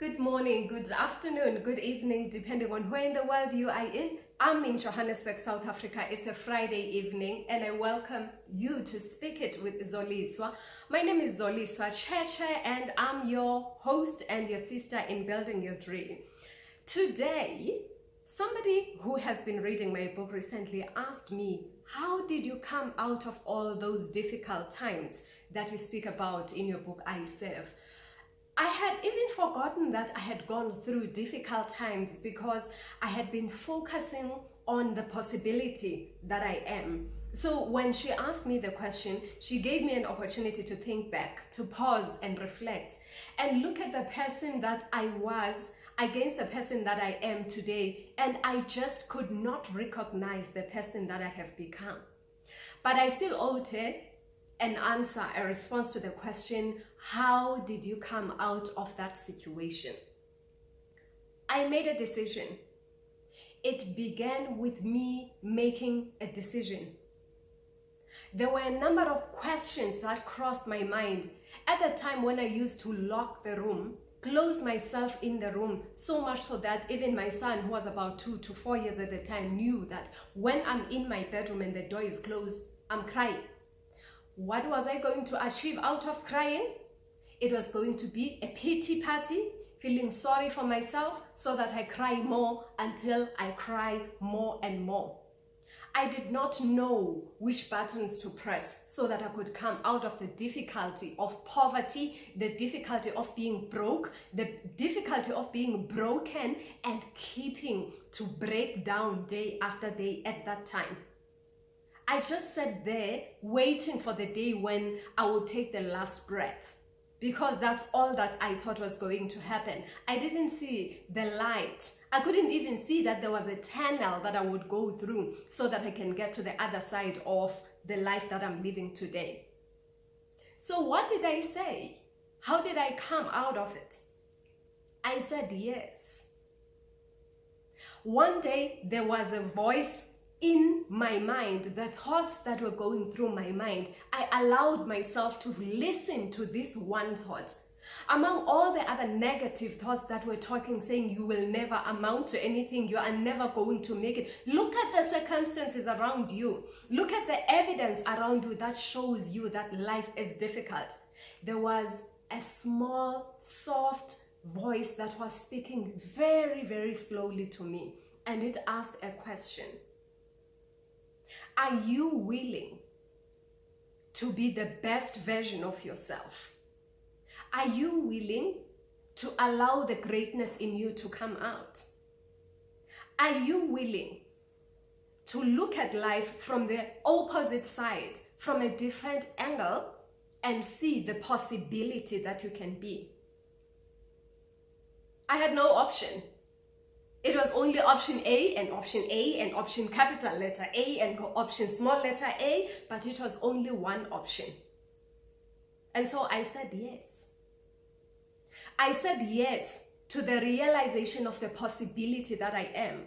Good morning, good afternoon, good evening, depending on where in the world you are in. I'm in Johannesburg, South Africa. It's a Friday evening and I welcome you to Speak It with Zoliswa. My name is Zoliswa Tshetshe and I'm your host and your sister in building your dream. Today, somebody who has been reading my book recently asked me, how did you come out of all those difficult times that you speak about in your book, I Serve? I had even forgotten that I had gone through difficult times because I had been focusing on the possibility that I am. So when she asked me the question, she gave me an opportunity to think back, to pause and reflect, and look at the person that I was against the person that I am today, and I just could not recognize the person that I have become. But I still owed her an answer, a response to the question, how did you come out of that situation? I made a decision. It began with me making a decision. There were a number of questions that crossed my mind at the time when I used to lock the room, close myself in the room, so much so that even my son, who was about 2 to 4 years at the time, knew that when I'm in my bedroom and the door is closed, I'm crying. What was I going to achieve out of crying? It was going to be a pity party, feeling sorry for myself so that I cry more until I cry more and more. I did not know which buttons to press so that I could come out of the difficulty of poverty, the difficulty of being broke, the difficulty of being broken and keeping to break down day after day at that time. I just sat there waiting for the day when I would take the last breath, because that's all that I thought was going to happen. I didn't see the light. I couldn't even see that there was a tunnel that I would go through so that I can get to the other side of the life that I'm living today. So what did I say? How did I come out of it? I said yes. One day there was a voice in my mind, the thoughts that were going through my mind. I allowed myself to listen to this one thought. Among all the other negative thoughts that were talking, saying you will never amount to anything, you are never going to make it. Look at the circumstances around you. Look at the evidence around you that shows you that life is difficult. There was a small, soft voice that was speaking very, very slowly to me. And it asked a question. Are you willing to be the best version of yourself? Are you willing to allow the greatness in you to come out? Are you willing to look at life from the opposite side, from a different angle, and see the possibility that you can be? I had no option. It was only option A and option capital letter A and option small letter a, but it was only one option. And so I said yes. I said yes to the realization of the possibility that I am.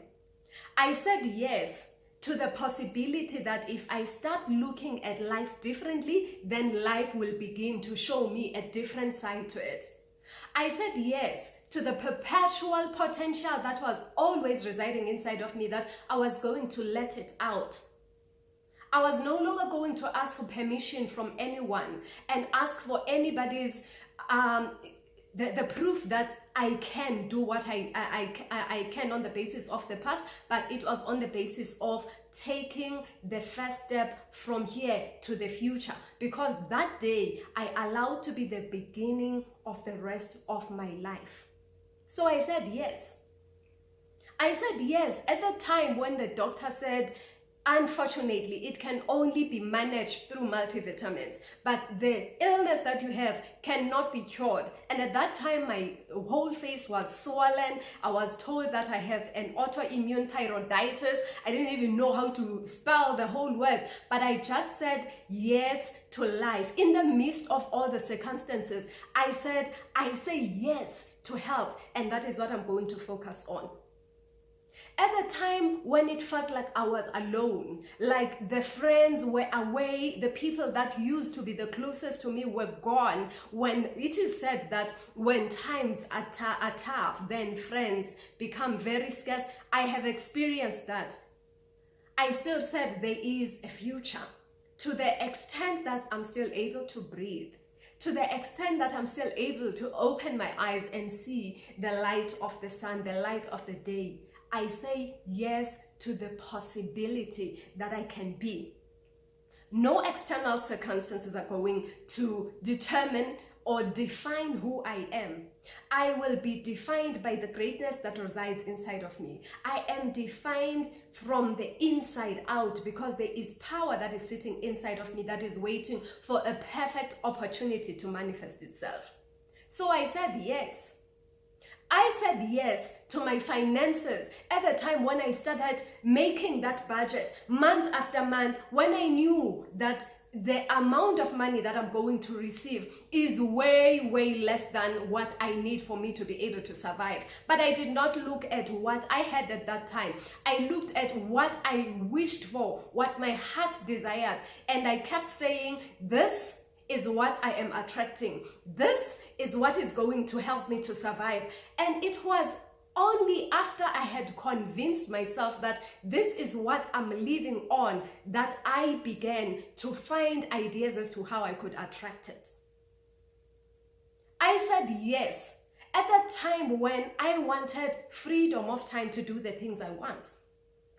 I said yes to the possibility that if I start looking at life differently, then life will begin to show me a different side to it. I said yes to the perpetual potential that was always residing inside of me, that I was going to let it out. I was no longer going to ask for permission from anyone and ask for anybody's the proof that I can do what I can on the basis of the past, but it was on the basis of taking the first step from here to the future, because that day I allowed to be the beginning of the rest of my life. So I said yes. I said yes at the time when the doctor said, unfortunately, it can only be managed through multivitamins, but the illness that you have cannot be cured. And at that time, my whole face was swollen. I was told that I have an autoimmune thyroiditis. I didn't even know how to spell the whole word, but I just said yes to life. In the midst of all the circumstances, I say yes to health, and that is what I'm going to focus on. At the time when it felt like I was alone, like the friends were away, the people that used to be the closest to me were gone. When it is said that when times are tough, then friends become very scarce. I have experienced that. I still said there is a future, to the extent that I'm still able to breathe, to the extent that I'm still able to open my eyes and see the light of the sun, the light of the day. I say yes to the possibility that I can be. No external circumstances are going to determine or define who I am. I will be defined by the greatness that resides inside of me. I am defined from the inside out because there is power that is sitting inside of me that is waiting for a perfect opportunity to manifest itself. So I said yes. I said yes to my finances at the time when I started making that budget month after month, when I knew that the amount of money that I'm going to receive is way, way less than what I need for me to be able to survive. But I did not look at what I had at that time. I looked at what I wished for, what my heart desired. And I kept saying, this is what I am attracting. This is what is going to help me to survive. And it was only after I had convinced myself that this is what I'm living on that I began to find ideas as to how I could attract it. I said yes at that time when I wanted freedom of time to do the things I want.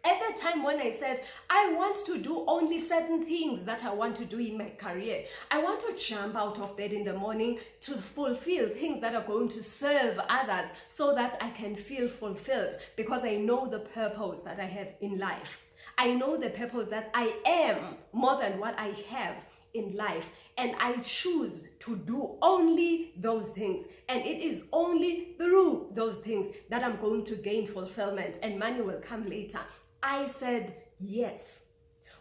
At the time when I said, I want to do only certain things that I want to do in my career. I want to jump out of bed in the morning to fulfill things that are going to serve others so that I can feel fulfilled because I know the purpose that I have in life. I know the purpose that I am more than what I have in life. And I choose to do only those things. And it is only through those things that I'm going to gain fulfillment and money will come later. I said yes.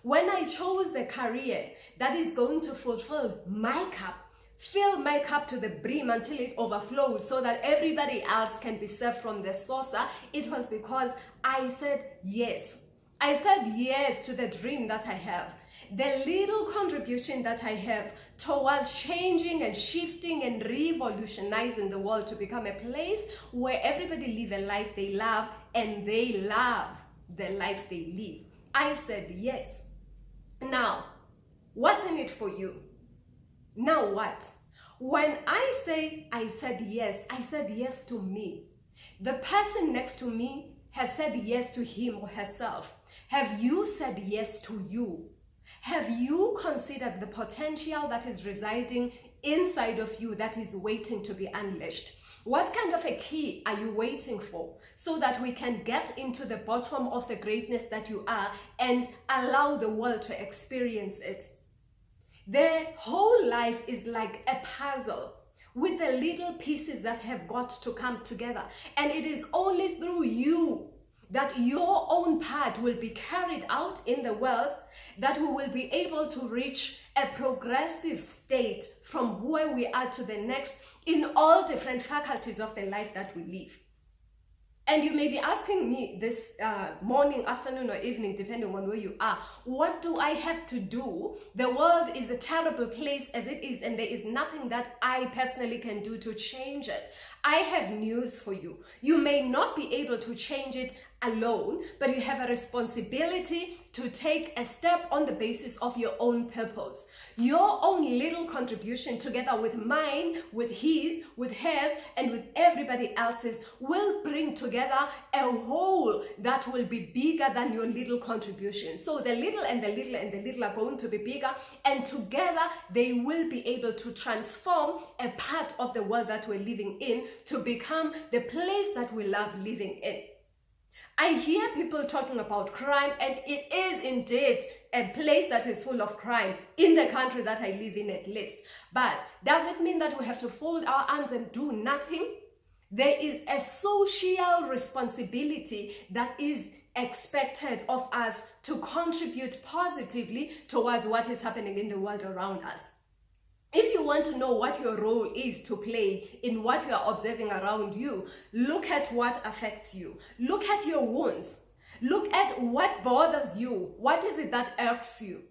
When I chose the career that is going to fulfill my cup, fill my cup to the brim until it overflows so that everybody else can be served from the saucer, it was because I said yes. I said yes to the dream that I have. The little contribution that I have towards changing and shifting and revolutionizing the world to become a place where everybody live a life they love and they love the life they live. I said yes. Now, what's in it for you? Now what? When I say I said yes to me. The person next to me has said yes to him or herself. Have you said yes to you? Have you considered the potential that is residing inside of you that is waiting to be unleashed? What kind of a key are you waiting for so that we can get into the bottom of the greatness that you are and allow the world to experience it? The whole life is like a puzzle with the little pieces that have got to come together. And it is only through you that your own part will be carried out in the world, that we will be able to reach a progressive state from where we are to the next in all different faculties of the life that we live. And you may be asking me this morning, afternoon, or evening, depending on where you are, what do I have to do? The world is a terrible place as it is, and there is nothing that I personally can do to change it. I have news for you. You may not be able to change it alone, but you have a responsibility to take a step on the basis of your own purpose. Your own little contribution, together with mine, with his, with hers, and with everybody else's, will bring together a whole that will be bigger than your little contribution. So the little and the little and the little are going to be bigger, and together they will be able to transform a part of the world that we're living in to become the place that we love living in. I hear people talking about crime, and it is indeed a place that is full of crime, in the country that I live in at least. But does it mean that we have to fold our arms and do nothing? There is a social responsibility that is expected of us to contribute positively towards what is happening in the world around us. If you want to know what your role is to play in what you are observing around you, look at what affects you. Look at your wounds. Look at what bothers you. What is it that irks you?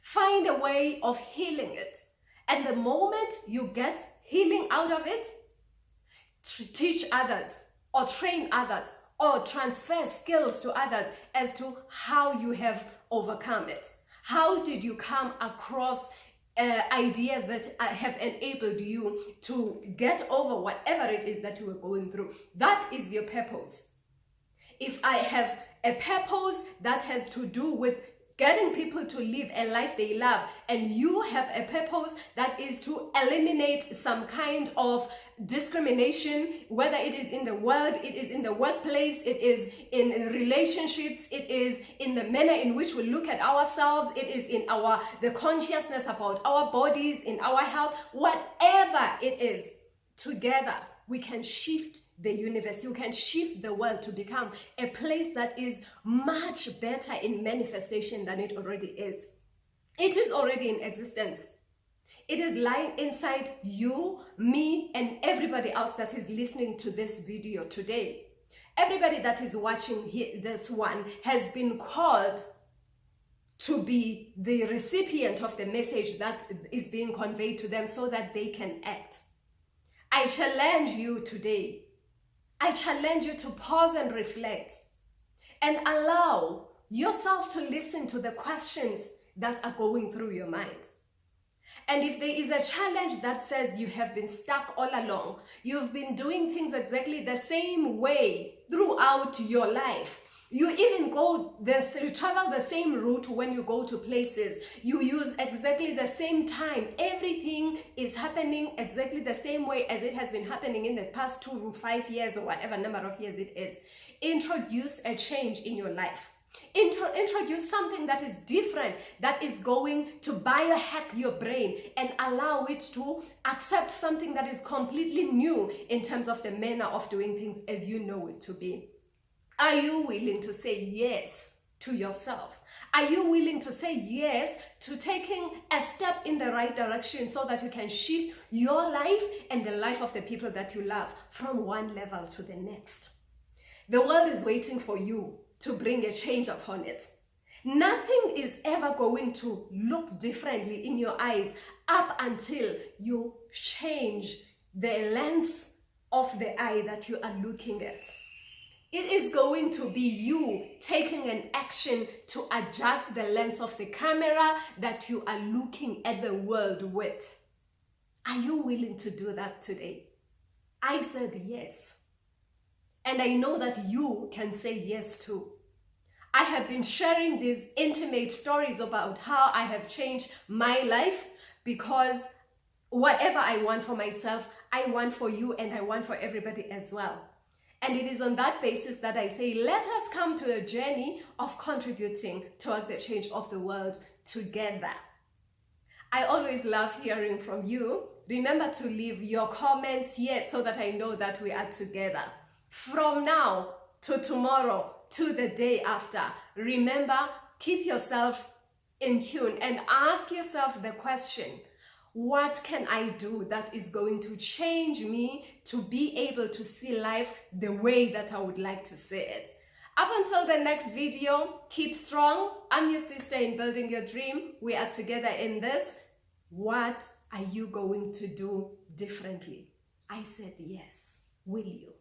Find a way of healing it. And the moment you get healing out of it, teach others or train others or transfer skills to others as to how you have overcome it. How did you come across ideas that have enabled you to get over whatever it is that you were going through? That is your purpose. If I have a purpose that has to do with getting people to live a life they love, and you have a purpose that is to eliminate some kind of discrimination, whether it is in the world, it is in the workplace, it is in relationships, it is in the manner in which we look at ourselves, it is in the consciousness about our bodies, in our health, whatever it is, together we can shift the universe. You can shift the world to become a place that is much better in manifestation than it already is. It is already in existence. It is lying inside you, me, and everybody else that is listening to this video today. Everybody that is watching this one has been called to be the recipient of the message that is being conveyed to them so that they can act. I challenge you today. I challenge you to pause and reflect and allow yourself to listen to the questions that are going through your mind. And if there is a challenge that says you have been stuck all along, you've been doing things exactly the same way throughout your life, you even you travel the same route when you go to places. You use exactly the same time. Everything is happening exactly the same way as it has been happening in the past 2 to 5 years or whatever number of years it is. Introduce a change in your life. Introduce something that is different, that is going to biohack your brain and allow it to accept something that is completely new in terms of the manner of doing things as you know it to be. Are you willing to say yes to yourself? Are you willing to say yes to taking a step in the right direction so that you can shift your life and the life of the people that you love from one level to the next? The world is waiting for you to bring a change upon it. Nothing is ever going to look differently in your eyes up until you change the lens of the eye that you are looking at. It is going to be you taking an action to adjust the lens of the camera that you are looking at the world with. Are you willing to do that today? I said yes. And I know that you can say yes too. I have been sharing these intimate stories about how I have changed my life, because whatever I want for myself, I want for you and I want for everybody as well. And it is on that basis that I say, let us come to a journey of contributing towards the change of the world together. I always love hearing from you. Remember to leave your comments here so that I know that we are together. From now to tomorrow to the day after, remember, keep yourself in tune and ask yourself the question, what can I do that is going to change me to be able to see life the way that I would like to see it? Up until the next video, keep strong. I'm your sister in building your dream. We are together in this. What are you going to do differently? I said yes. Will you?